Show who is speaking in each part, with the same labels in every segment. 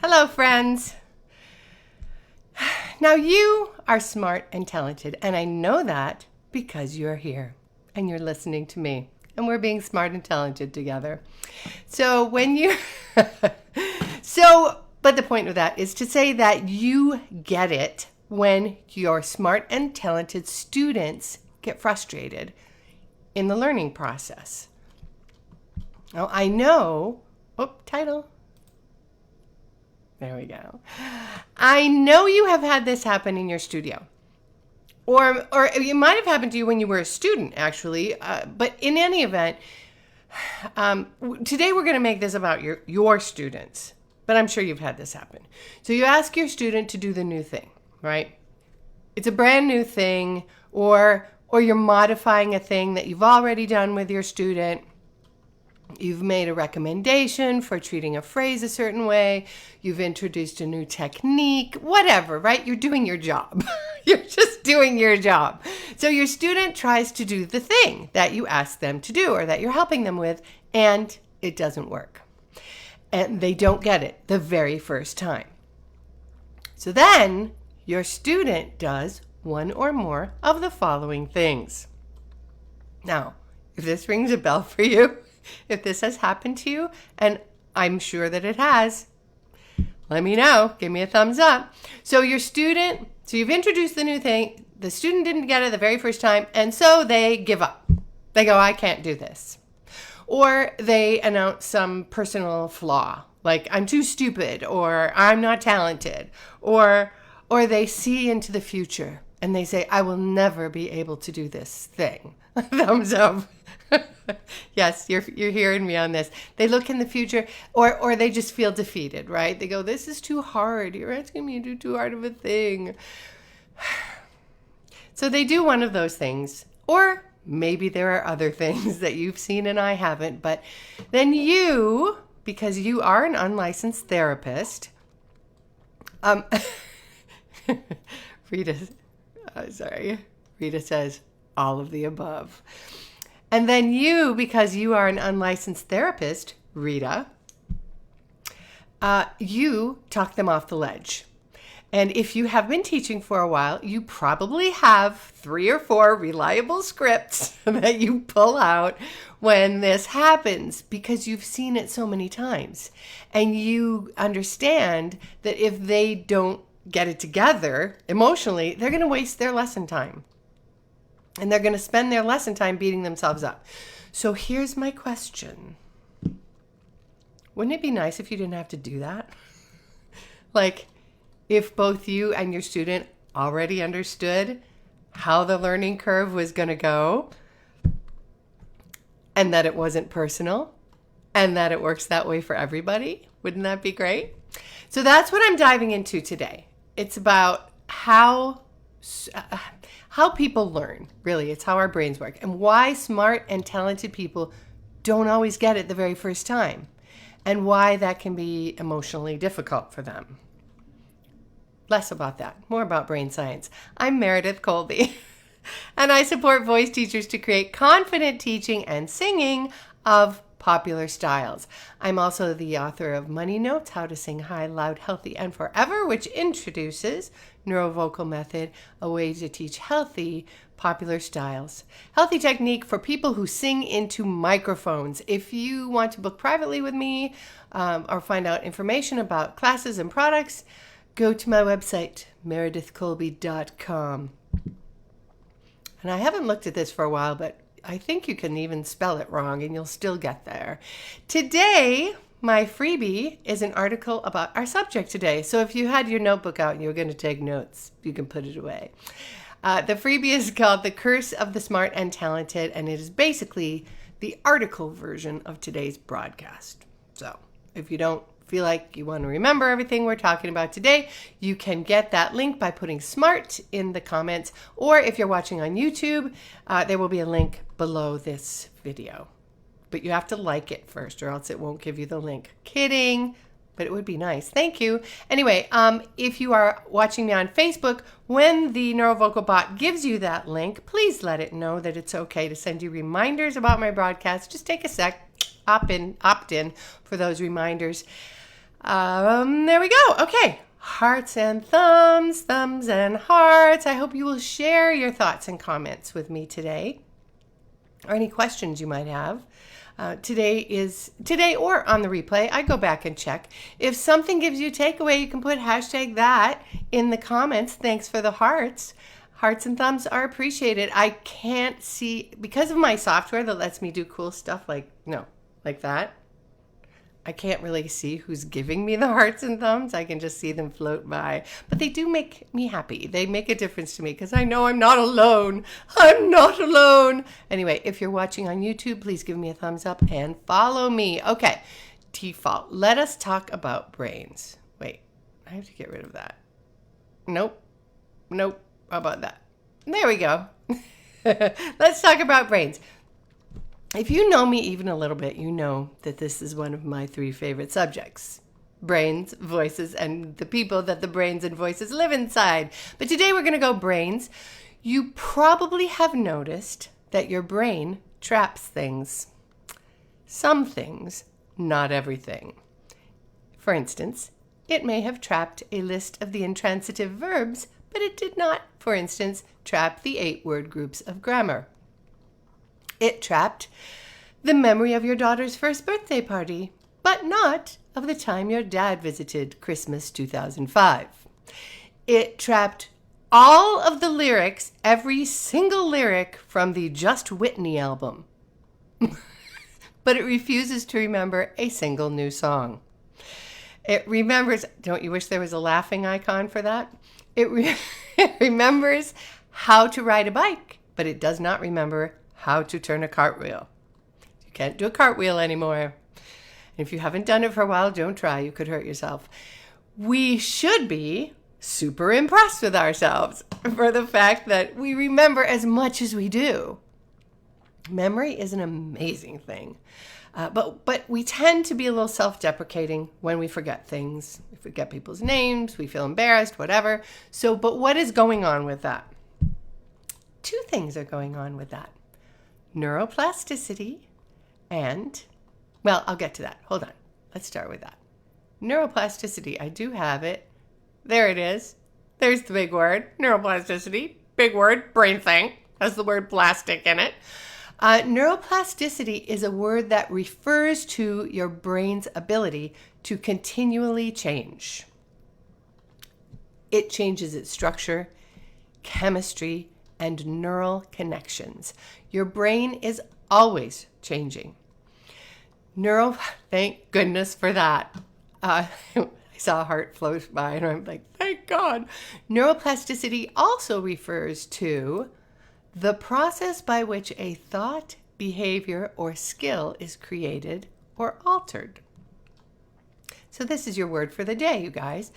Speaker 1: Hello, friends. Now, you are smart and talented, and I know that because you're here and you're listening to me, and we're being smart and talented together. But the point of that is to say that you get it when your smart and talented students get frustrated in the learning process. Now, I know, title. There we go. I know you have had this happen in your studio. Or it might have happened to you when you were a student, actually. But in any event, today we're going to make this about your students. But I'm sure you've had this happen. So you ask your student to do the new thing, right? It's a brand new thing, or you're modifying a thing that you've already done with your student. You've made a recommendation for treating a phrase a certain way. You've introduced a new technique, whatever, right? You're doing your job. You're just doing your job. So your student tries to do the thing that you asked them to do or that you're helping them with, and it doesn't work. And they don't get it the very first time. So then your student does one or more of the following things. Now, if this rings a bell for you, if this has happened to you, and I'm sure that it has, let me know. Give me a thumbs up. So you've introduced the new thing. The student didn't get it the very first time, and so they give up. They go, I can't do this. Or they announce some personal flaw, like I'm too stupid, or I'm not talented, or they see into the future and they say, I will never be able to do this thing. Thumbs up. Yes, you're hearing me on this. They look in the future, or they just feel defeated, right? They go, this is too hard. You're asking me to do too hard of a thing. So they do one of those things, or maybe there are other things that you've seen and I haven't, but then you, because you are an unlicensed therapist, Rita says all of the above. And then you, because you are an unlicensed therapist, Rita, you talk them off the ledge. And if you have been teaching for a while, you probably have 3 or 4 reliable scripts that you pull out when this happens because you've seen it so many times. And you understand that if they don't get it together emotionally, they're going to waste their lesson time. And they're going to spend their lesson time beating themselves up. So here's my question. Wouldn't it be nice if you didn't have to do that? Like, if both you and your student already understood how the learning curve was going to go, and that it wasn't personal, and that it works that way for everybody. Wouldn't that be great? So that's what I'm diving into today. It's about how people learn, really. It's how our brains work, and why smart and talented people don't always get it the very first time, and why that can be emotionally difficult for them. Less about that, more about brain science. I'm Meredith Colby, and I support voice teachers to create confident teaching and singing of popular styles. I'm also the author of Money Notes, How to Sing High, Loud, Healthy, and Forever, which introduces Neuro vocal method, a way to teach healthy, popular styles. Healthy technique for people who sing into microphones. If you want to book privately with me or find out information about classes and products, go to my website, meredithcolby.com. And I haven't looked at this for a while, but I think you can even spell it wrong and you'll still get there. Today, my freebie is an article about our subject today. So if you had your notebook out and you were going to take notes, you can put it away. The freebie is called The Curse of the Smart and Talented, and it is basically the article version of today's broadcast. So if you don't feel like you want to remember everything we're talking about today, you can get that link by putting SMART in the comments, or if you're watching on YouTube, there will be a link below this video. But you have to like it first, or else it won't give you the link. Kidding, but it would be nice. Thank you. Anyway, if you are watching me on Facebook, when the Neurovocal bot gives you that link, please let it know that it's okay to send you reminders about my broadcast. Just take a sec, opt in for those reminders. There we go. Okay. Hearts and thumbs, thumbs and hearts. I hope you will share your thoughts and comments with me today, or any questions you might have. Today or on the replay. I go back and check. If something gives you a takeaway, you can put hashtag that in the comments. Thanks for the hearts. Hearts and thumbs are appreciated. I can't see, because of my software that lets me do cool stuff like that. I can't really see who's giving me the hearts and thumbs. I can just see them float by. But they do make me happy. They make a difference to me because I know I'm not alone. I'm not alone. Anyway, if you're watching on YouTube, please give me a thumbs up and follow me. Okay, default. Let us talk about brains. Wait, I have to get rid of that. Nope. How about that? There we go. Let's talk about brains. If you know me even a little bit, you know that this is one of my 3 favorite subjects. Brains, voices, and the people that the brains and voices live inside. But today we're going to go brains. You probably have noticed that your brain traps things. Some things, not everything. For instance, it may have trapped a list of the intransitive verbs, but it did not, for instance, trap the 8 word groups of grammar. It trapped the memory of your daughter's first birthday party, but not of the time your dad visited Christmas 2005. It trapped all of the lyrics, every single lyric from the Just Whitney album. But it refuses to remember a single new song. It remembers, don't you wish there was a laughing icon for that? It remembers how to ride a bike, but it does not remember how to turn a cartwheel. You can't do a cartwheel anymore. If you haven't done it for a while, don't try. You could hurt yourself. We should be super impressed with ourselves for the fact that we remember as much as we do. Memory is an amazing thing. But we tend to be a little self-deprecating when we forget things. We forget people's names. We feel embarrassed, whatever. But what is going on with that? 2 things are going on with that. Neuroplasticity and, well, I'll get to that. Hold on. Let's start with that. Neuroplasticity. I do have it. There it is. There's the big word. Neuroplasticity. Big word. Brain thing. Has the word plastic in it. Neuroplasticity is a word that refers to your brain's ability to continually change. It changes its structure, chemistry, and neural connections. Your brain is always changing. Thank goodness for that. I saw a heart float by and I'm like, thank God. Neuroplasticity also refers to the process by which a thought, behavior, or skill is created or altered. So this is your word for the day, you guys.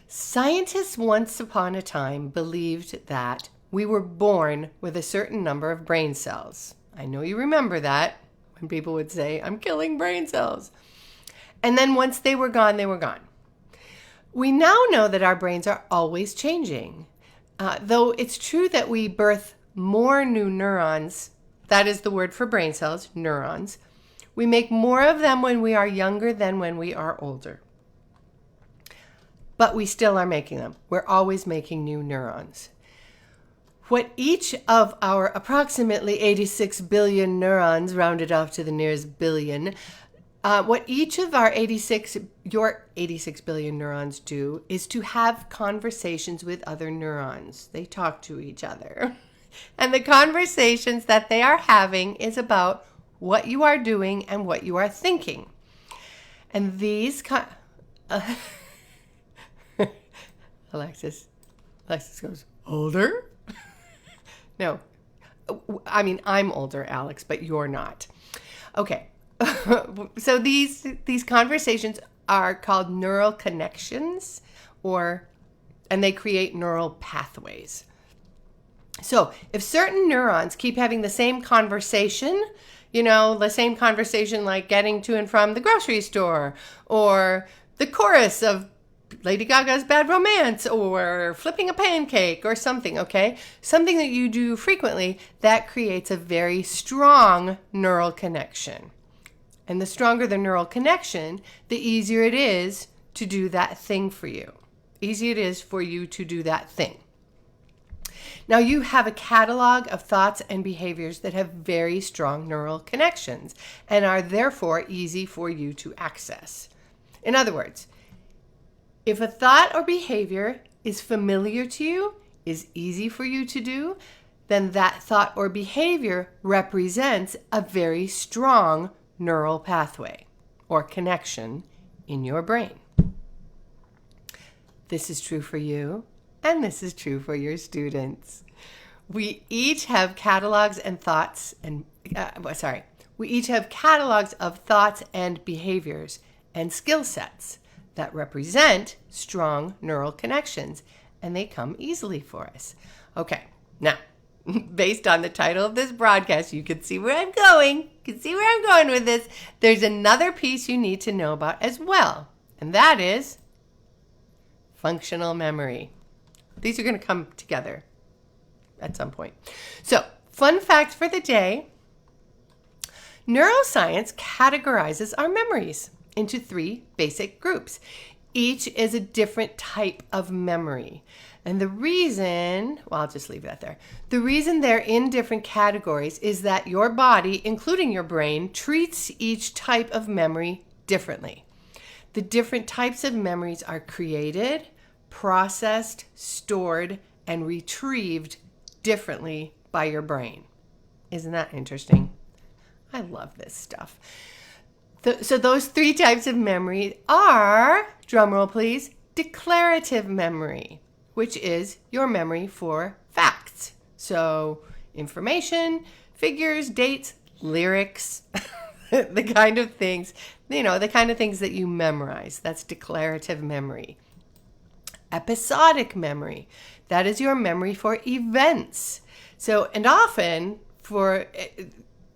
Speaker 1: Scientists once upon a time believed that we were born with a certain number of brain cells. I know you remember that when people would say, I'm killing brain cells. And then once they were gone, they were gone. We now know that our brains are always changing. Though it's true that we birth more new neurons, that is the word for brain cells, neurons. We make more of them when we are younger than when we are older. But we still are making them. We're always making new neurons. What each of our approximately 86 billion neurons, rounded off to the nearest billion, what each of your 86 billion neurons do is to have conversations with other neurons. They talk to each other. And the conversations that they are having is about what you are doing and what you are thinking. And these Alexis goes, older? No, I mean, I'm older, Alex, but you're not. Okay, so these conversations are called neural connections, and they create neural pathways. So if certain neurons keep having the same conversation, the same conversation like getting to and from the grocery store, or the chorus of Lady Gaga's Bad Romance, or flipping a pancake or something, okay? Something that you do frequently, that creates a very strong neural connection. And the stronger the neural connection, the easier it is to do that thing for you. Easy it is for you to do that thing. Now you have a catalog of thoughts and behaviors that have very strong neural connections and are therefore easy for you to access. In other words, if a thought or behavior is familiar to you, is easy for you to do, then that thought or behavior represents a very strong neural pathway or connection in your brain. This is true for you, and this is true for your students. We each have catalogs and thoughts and we each have catalogs of thoughts and behaviors and skill sets that represent strong neural connections, and they come easily for us. Okay, now, based on the title of this broadcast, you can see where I'm going. You can see where I'm going with this. There's another piece you need to know about as well, and that is functional memory. These are going to come together at some point. So, fun fact for the day, neuroscience categorizes our memories into 3 basic groups. Each is a different type of memory. And the reason, well, I'll just leave that there. The reason they're in different categories is that your body, including your brain, treats each type of memory differently. The different types of memories are created, processed, stored, and retrieved differently by your brain. Isn't that interesting? I love this stuff. So those 3 types of memory are, drumroll please, declarative memory, which is your memory for facts. So information, figures, dates, lyrics, the kind of things, the kind of things that you memorize. That's declarative memory. Episodic memory, that is your memory for events. So, and often for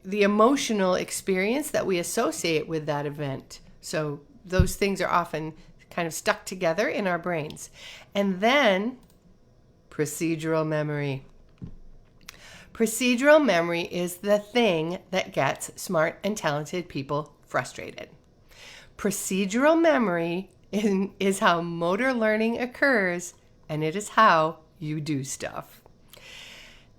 Speaker 1: the emotional experience that we associate with that event. So those things are often kind of stuck together in our brains. And then procedural memory. Procedural memory is the thing that gets smart and talented people frustrated. Procedural memory is how motor learning occurs, and it is how you do stuff.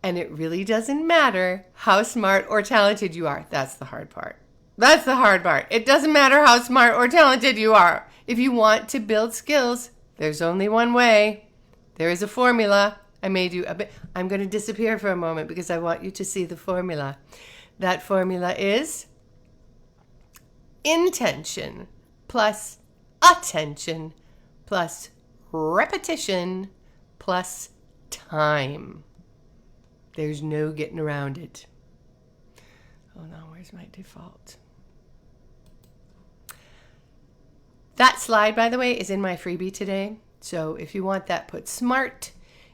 Speaker 1: And it really doesn't matter how smart or talented you are. That's the hard part. That's the hard part. It doesn't matter how smart or talented you are. If you want to build skills, there's only one way. There is a formula. I made you a bit. I'm going to disappear for a moment because I want you to see the formula. That formula is intention plus attention plus repetition plus time. There's no getting around it. Oh no, where's my default? That slide, by the way, is in my freebie today. So if you want that, put SMART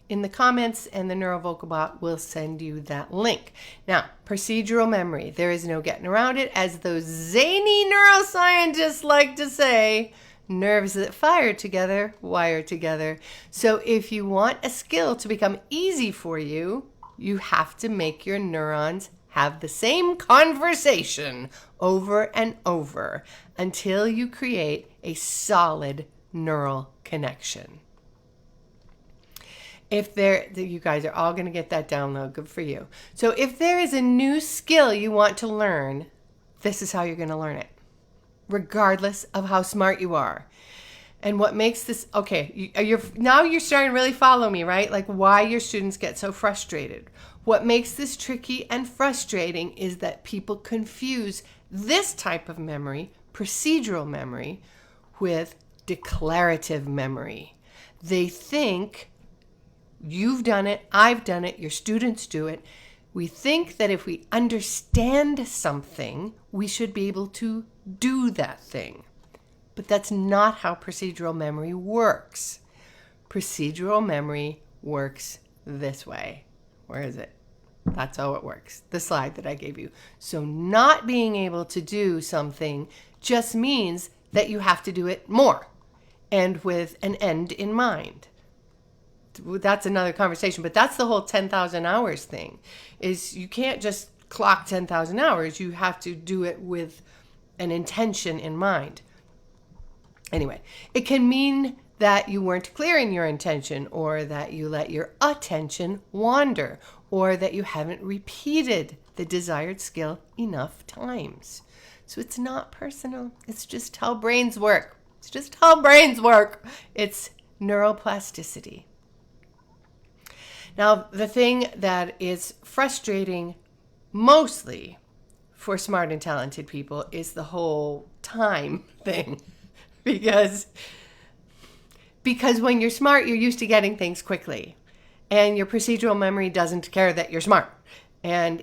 Speaker 1: in the comments and the NeuroVocalBot will send you that link. Now, procedural memory. There is no getting around it. As those zany neuroscientists like to say, nerves that fire together, wire together. So if you want a skill to become easy for you, you have to make your neurons have the same conversation over and over until you create a solid neural connection. You guys are all going to get that download. Good for you. So if there is a new skill you want to learn, this is how you're going to learn it, regardless of how smart you are. And what makes this, okay, now you're starting to really follow me, right? Like why your students get so frustrated. What makes this tricky and frustrating is that people confuse this type of memory, procedural memory, with declarative memory. They think you've done it, I've done it, your students do it. We think that if we understand something, we should be able to do that thing. But that's not how procedural memory works. Procedural memory works this way. Where is it? That's how it works. The slide that I gave you. So not being able to do something just means that you have to do it more and with an end in mind. That's another conversation, but that's the whole 10,000 hours thing. Is you can't just clock 10,000 hours. You have to do it with an intention in mind. Anyway, it can mean that you weren't clear in your intention, or that you let your attention wander, or that you haven't repeated the desired skill enough times. So it's not personal. It's just how brains work. It's just how brains work. It's neuroplasticity. Now, the thing that is frustrating mostly for smart and talented people is the whole time thing. Because when you're smart, you're used to getting things quickly. And your procedural memory doesn't care that you're smart. And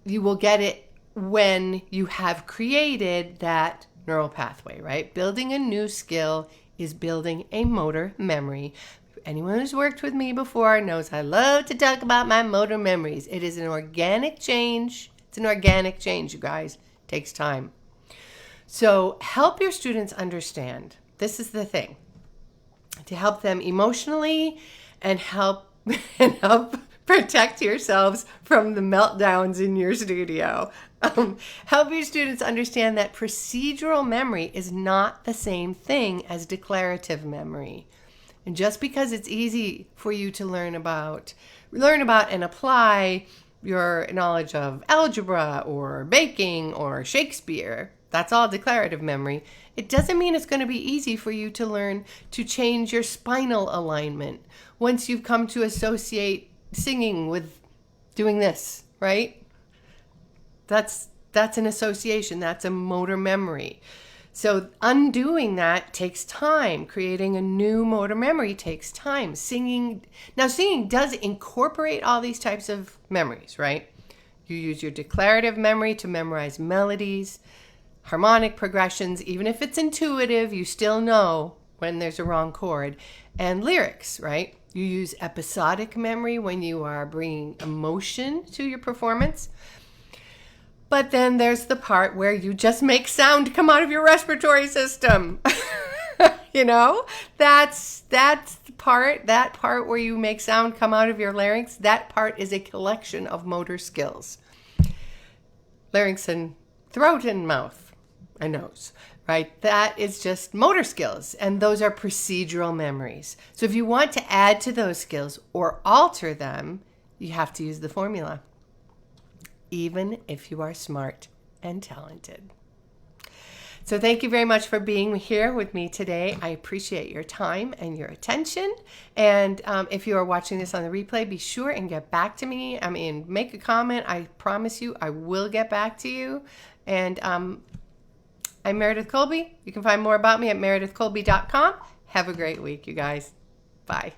Speaker 1: you will get it when you have created that neural pathway, right? Building a new skill is building a motor memory. Anyone who's worked with me before knows I love to talk about my motor memories. It is an organic change. It's an organic change, you guys. It takes time. So help your students understand. This is the thing. To help them emotionally and help protect yourselves from the meltdowns in your studio. Help your students understand that procedural memory is not the same thing as declarative memory. And just because it's easy for you to learn about and apply your knowledge of algebra or baking or Shakespeare, that's all declarative memory, it doesn't mean it's going to be easy for you to learn to change your spinal alignment once you've come to associate singing with doing this, right? That's an association. That's a motor memory. So undoing that takes time. Creating a new motor memory takes time. Singing does incorporate all these types of memories, right? You use your declarative memory to memorize melodies, harmonic progressions. Even if it's intuitive, you still know when there's a wrong chord. And lyrics, right? You use episodic memory when you are bringing emotion to your performance. But then there's the part where you just make sound come out of your respiratory system. You know, that's the part, that part where you make sound come out of your larynx. That part is a collection of motor skills. Larynx and throat and mouth and nose, right? That is just motor skills. And those are procedural memories. So if you want to add to those skills or alter them, you have to use the formula, even if you are smart and talented. So thank you very much for being here with me today. I appreciate your time and your attention. And if you are watching this on the replay, be sure and get back to me. I mean, make a comment. I promise you I will get back to you. And I'm Meredith Colby. You can find more about me at meredithcolby.com. Have a great week, you guys. Bye.